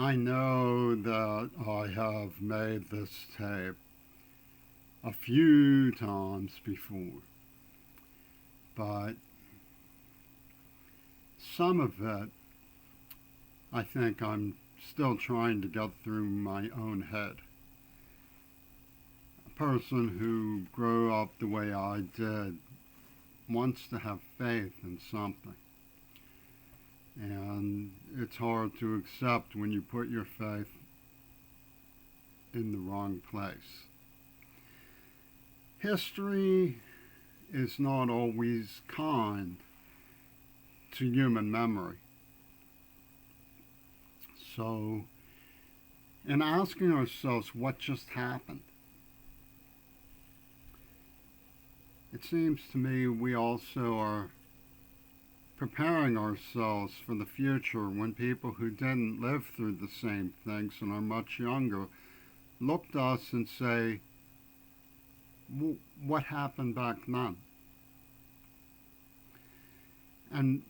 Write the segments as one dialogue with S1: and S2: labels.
S1: I know that I have made this tape a few times before, but some of it I think I'm still trying to get through my own head. A person who grew up the way I did wants to have faith in something. And it's hard to accept when you put your faith in the wrong place. History is not always kind to human memory. So, in asking ourselves what just happened, it seems to me we also are preparing ourselves for the future when people who didn't live through the same things and are much younger look to us and say, what happened back then? And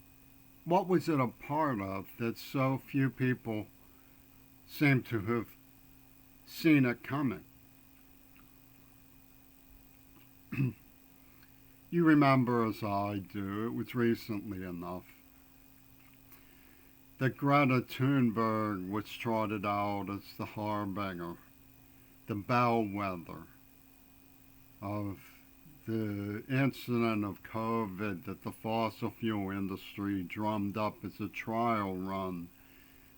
S1: what was it a part of that so few people seem to have seen it coming? You remember, as I do, it was recently enough, that Greta Thunberg was trotted out as the harbinger, the bellwether of the incident of COVID that the fossil fuel industry drummed up as a trial run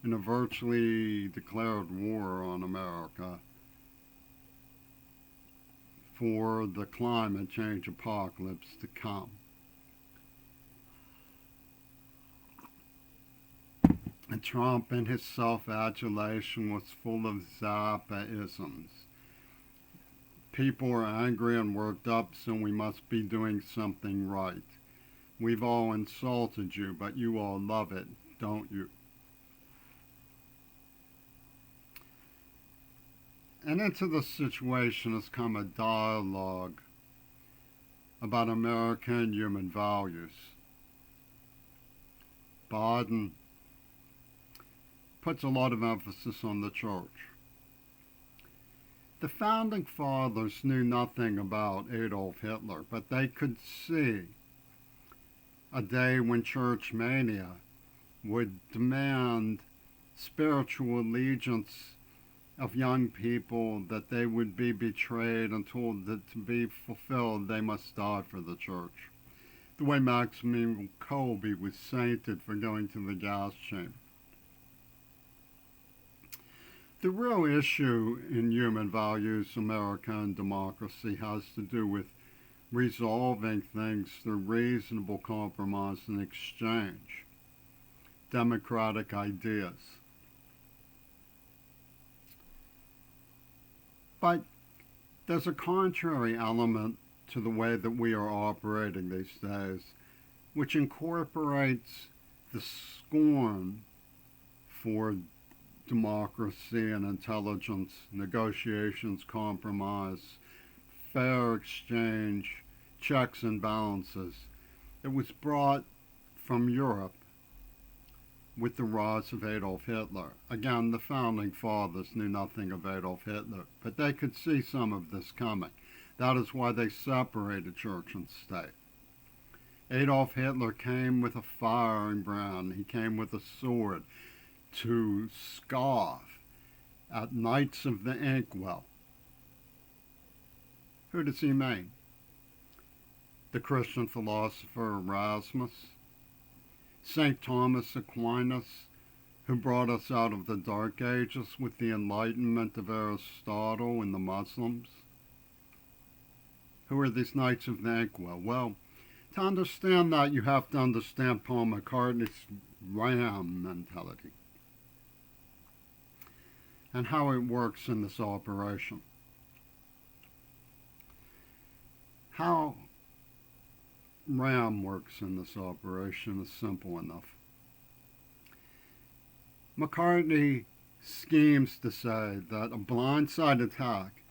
S1: in a virtually declared war on America for the climate change apocalypse to come. And Trump, in his self-adulation, was full of Zappa-isms. People are angry and worked up, so we must be doing something right. We've all insulted you, but you all love it, don't you? And into this situation has come a dialogue about American human values. Biden puts a lot of emphasis on the church. The founding fathers knew nothing about Adolf Hitler, but they could see a day when church mania would demand spiritual allegiance of young people, that they would be betrayed and told that to be fulfilled they must die for the church. The way Maximilian Kolbe was sainted for going to the gas chamber. The real issue in human values, American democracy, has to do with resolving things through reasonable compromise and exchange. Democratic ideas. But there's a contrary element to the way that we are operating these days, which incorporates the scorn for democracy and intelligence, negotiations, compromise, fair exchange, checks and balances. It was brought from Europe with the rise of Adolf Hitler. Again, the founding fathers knew nothing of Adolf Hitler, but they could see some of this coming. That is why they separated church and state. Adolf Hitler came with a firing brand. He came with a sword to scoff at Knights of the Inkwell. Who does he mean? The Christian philosopher Erasmus? St. Thomas Aquinas, who brought us out of the Dark Ages with the enlightenment of Aristotle and the Muslims? Who are these Knights of the Inkwell? Well, to understand that, you have to understand Paul McCartney's Ram mentality and how it works in this operation. How Ram works in this operation is simple enough. McCartney schemes to say that a blindside attack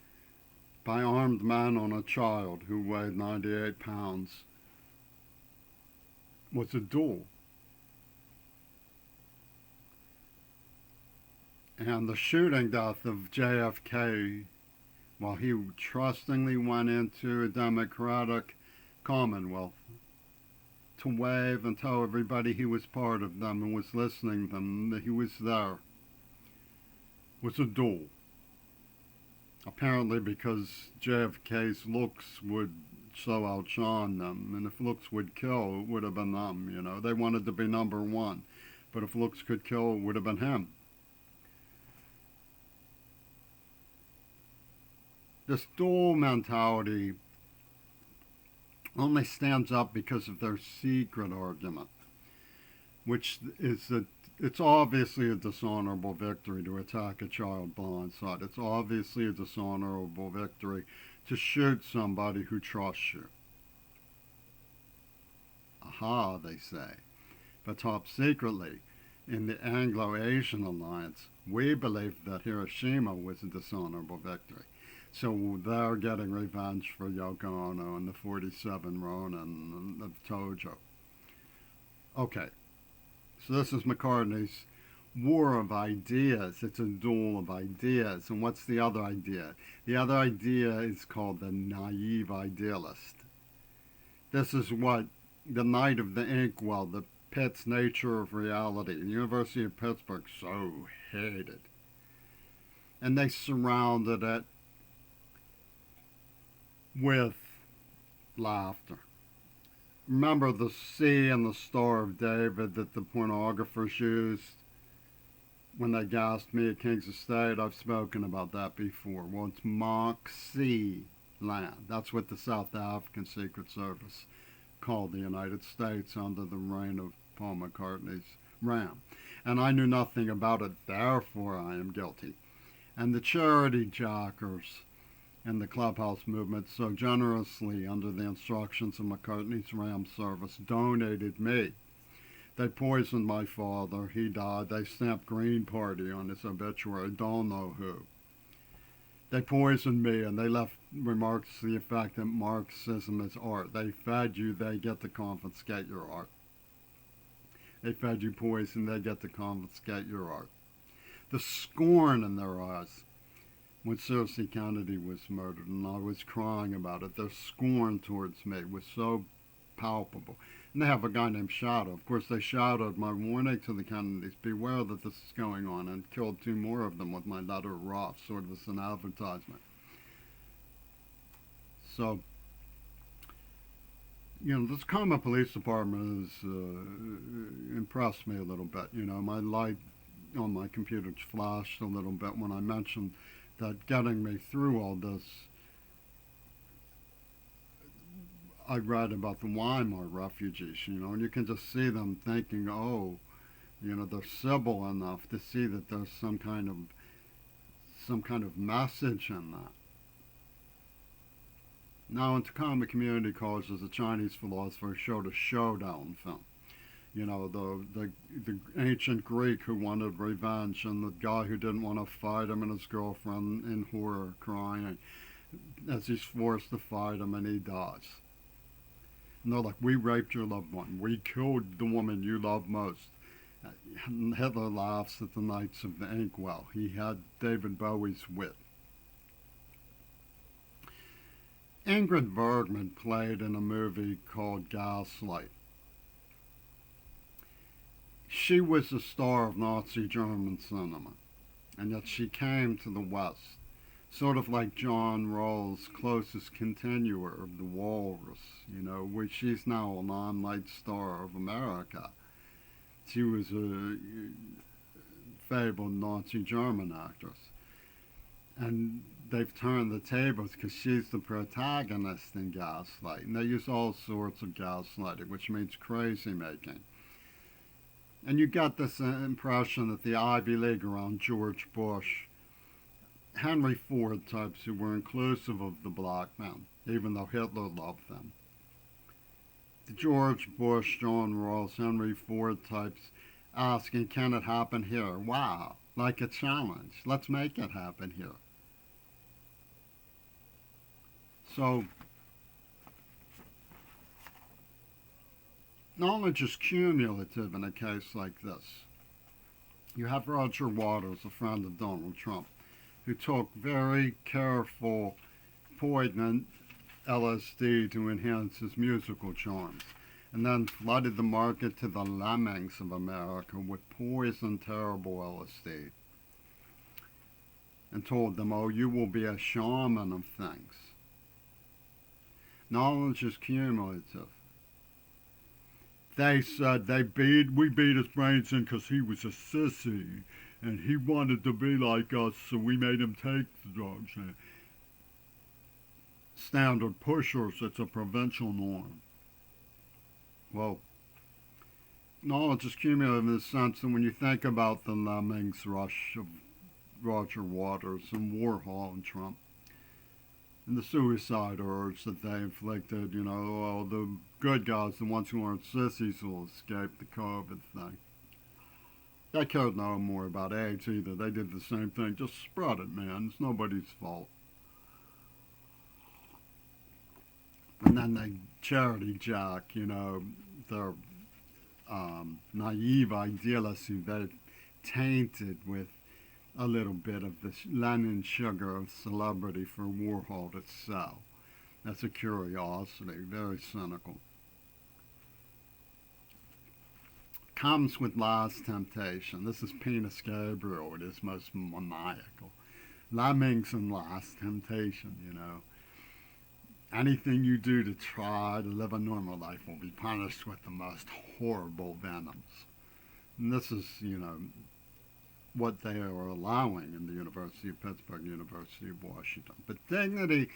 S1: by armed men on a child who weighed 98 pounds was a duel. And the shooting death of JFK while he trustingly went into a democratic commonwealth to wave and tell everybody he was part of them and was listening to them, that he was there, was a duel. Apparently because JFK's looks would so outshine them, and if looks would kill, it would have been them, you know. They wanted to be number one, but if looks could kill, it would have been him. This dual mentality only stands up because of their secret argument, which is that it's obviously a dishonorable victory to attack a child blindside. It's obviously a dishonorable victory to shoot somebody who trusts you. Aha, they say. But top secretly, in the Anglo-Asian alliance, we believe that Hiroshima was a dishonorable victory. So they're getting revenge for Yoko Ono and the 47 Ronin of Tojo. Okay, so this is McCartney's war of ideas. It's a duel of ideas. And what's the other idea? The other idea is called the naive idealist. This is what the Night of the Inkwell, the Pitt's Nature of Reality, the University of Pittsburgh so hated. And they surrounded it with laughter. Remember the sea and the Star of David that the pornographers used when they gassed me at King's Estate? I've spoken about that before. Well, it's Moxie land. That's what the South African Secret Service called the United States under the reign of Paul McCartney's Ram. And I knew nothing about it, therefore I am guilty. And the charity jackers and the Clubhouse movement so generously, under the instructions of McCartney's Ram service, donated me. They poisoned my father. He died. They stamped Green Party on his obituary. Don't know who. They poisoned me, and they left remarks to the effect that Marxism is art. They fed you, they get to confiscate your art. They fed you poison, they get to confiscate your art. The scorn in their eyes when Cersei Kennedy was murdered, and I was crying about it, their scorn towards me was so palpable. And they have a guy named Shadow. Of course, they shouted my warning to the Kennedys, beware that this is going on, and killed 2 more of them with my letter Roth, sort of as an advertisement. So, you know, this Tacoma Police Department has impressed me a little bit. You know, my light on my computer flashed a little bit when I mentioned that getting me through all this, I read about the Weimar refugees, you know, and you can just see them thinking, oh, you know, they're civil enough to see that there's some kind of message in that. Now, in Tacoma Community College, there's a Chinese philosopher who showed a showdown film. You know, the ancient Greek who wanted revenge, and the guy who didn't want to fight him, and his girlfriend in horror crying as he's forced to fight him, and he dies. And they're like, we raped your loved one. We killed the woman you love most. And Hitler laughs at the Knights of the Inkwell. He had David Bowie's wit. Ingrid Bergman played in a movie called Gaslight. She was the star of Nazi German cinema, and yet she came to the West, sort of like John Rawls' closest continuer of The Walrus, you know, where she's now a limelight star of America. She was a fabled Nazi German actress. And they've turned the tables because she's the protagonist in Gaslight. And they use all sorts of gaslighting, which means crazy making. And you get this impression that the Ivy League around George Bush, Henry Ford types who were inclusive of the black men, even though Hitler loved them. The George Bush, John Rawls, Henry Ford types asking, can it happen here? Wow, like a challenge. Let's make it happen here. So, knowledge is cumulative in a case like this. You have Roger Waters, a friend of Donald Trump, who took very careful, poignant LSD to enhance his musical charms, and then flooded the market to the lemmings of America with poison, terrible LSD, and told them, oh, you will be a shaman of things. Knowledge is cumulative. They said we beat his brains in because he was a sissy and he wanted to be like us, so we made him take the drugs. Standard pushers, it's a provincial norm. Well, knowledge is cumulative in the sense that when you think about the lemmings rush of Roger Waters and Warhol and Trump, and the suicide urge that they inflicted, well, the good guys, the ones who aren't sissies, will escape the COVID thing. They cared no more about AIDS either. They did the same thing. Just spread it, man. It's nobody's fault. And then they charity jack, their naive idealists who they tainted with a little bit of the Lenin sugar of celebrity for Warhol to sell. That's a curiosity, very cynical. Comes with Last Temptation. This is Penis Gabriel at his most maniacal. Lemmings and Last Temptation, Anything you do to try to live a normal life will be punished with the most horrible venoms. And this is, what they are allowing in the University of Pittsburgh, University of Washington. But dignity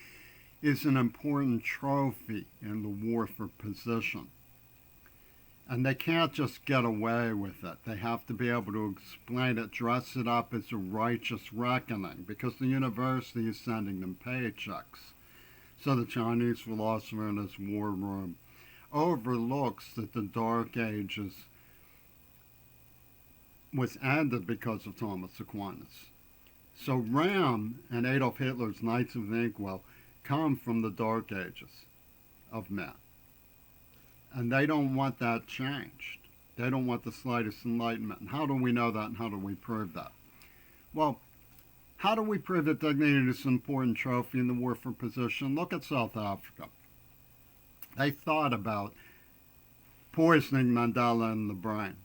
S1: is an important trophy in the war for position. And they can't just get away with it. They have to be able to explain it, dress it up as a righteous reckoning, because the university is sending them paychecks. So the Chinese philosopher in his war room overlooks that the Dark Ages was ended because of Thomas Aquinas. So Ram and Adolf Hitler's Knights of the Inkwell come from the Dark Ages of men. And they don't want that changed. They don't want the slightest enlightenment. And how do we know that, and how do we prove that? Well, how do we prove that dignity is an important trophy in the war for position? Look at South Africa. They thought about poisoning Mandela in the brain.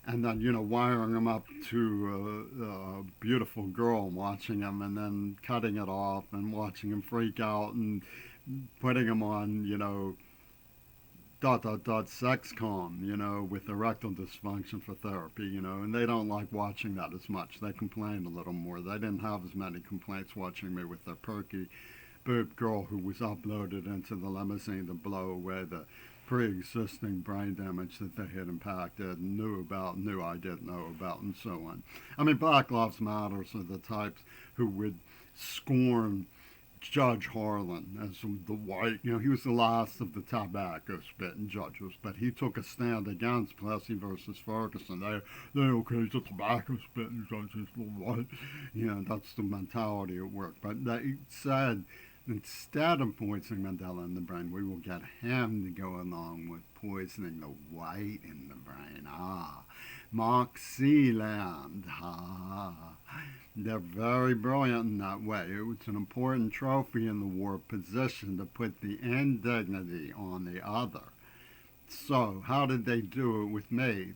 S1: And then, wiring him up to a beautiful girl and watching him, and then cutting it off and watching him freak out and putting him on, Sexcom, with erectile dysfunction for therapy, and they don't like watching that as much. They complain a little more. They didn't have as many complaints watching me with their perky boob girl who was uploaded into the limousine to blow away the pre-existing brain damage that they had impacted and knew I didn't know about, and so on. I mean, Black Lives Matter are the types who would scorn Judge Harlan as the white, he was the last of the tobacco-spitting judges, but he took a stand against Plessy versus Ferguson. They okay, the tobacco-spitting judges, the white, that's the mentality at work. But they said, instead of poisoning Mandela in the brain, we will get him to go along with poisoning the white in the brain. Moxie-land. They're very brilliant in that way. It was an important trophy in the war position to put the indignity on the other. So, how did they do it with me?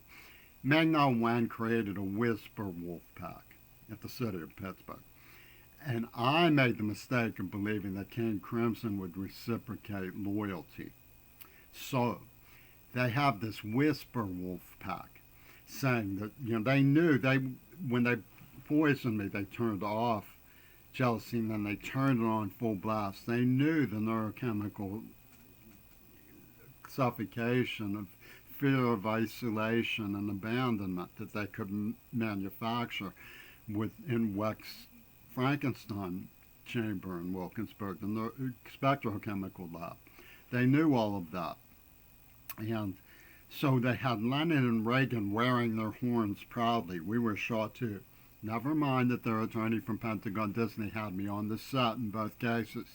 S1: Meng Na Wen created a whisper wolf pack at the city of Pittsburgh. And I made the mistake of believing that King Crimson would reciprocate loyalty. So, they have this whisper wolf pack saying that, they knew when they poisoned me, they turned off jealousy and then they turned it on full blast. They knew the neurochemical suffocation of fear of isolation and abandonment that they could manufacture in Weck's Frankenstein chamber in Wilkinsburg, the spectrochemical lab. They knew all of that. And so they had Lenin and Reagan wearing their horns proudly. We were shot too. Never mind that their attorney from Pentagon Disney had me on the set in both cases.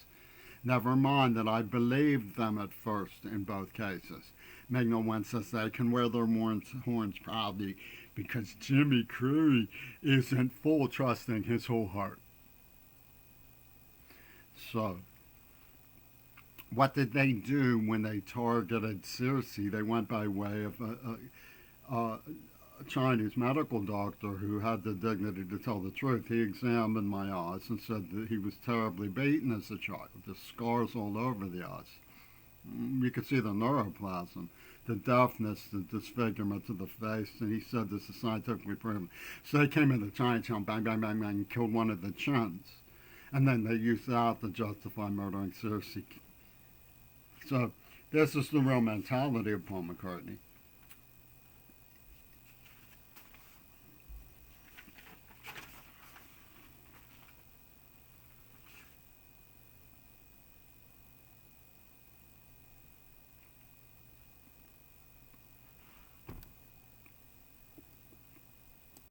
S1: Never mind that I believed them at first in both cases. Magnum One says they can wear their horns proudly because Jimmy Creary is in full trust in his whole heart. So, what did they do when they targeted Cersei? They went by way of a Chinese medical doctor who had the dignity to tell the truth. He examined my eyes and said that he was terribly beaten as a child. There's scars all over the eyes. You could see the neuroplasm, the deafness, the disfigurement to the face, and he said this is scientifically proven. So they came into Chinatown, bang, bang, bang, bang, and killed one of the chins. And then they used that to justify murdering Cersei. So this is the real mentality of Paul McCartney.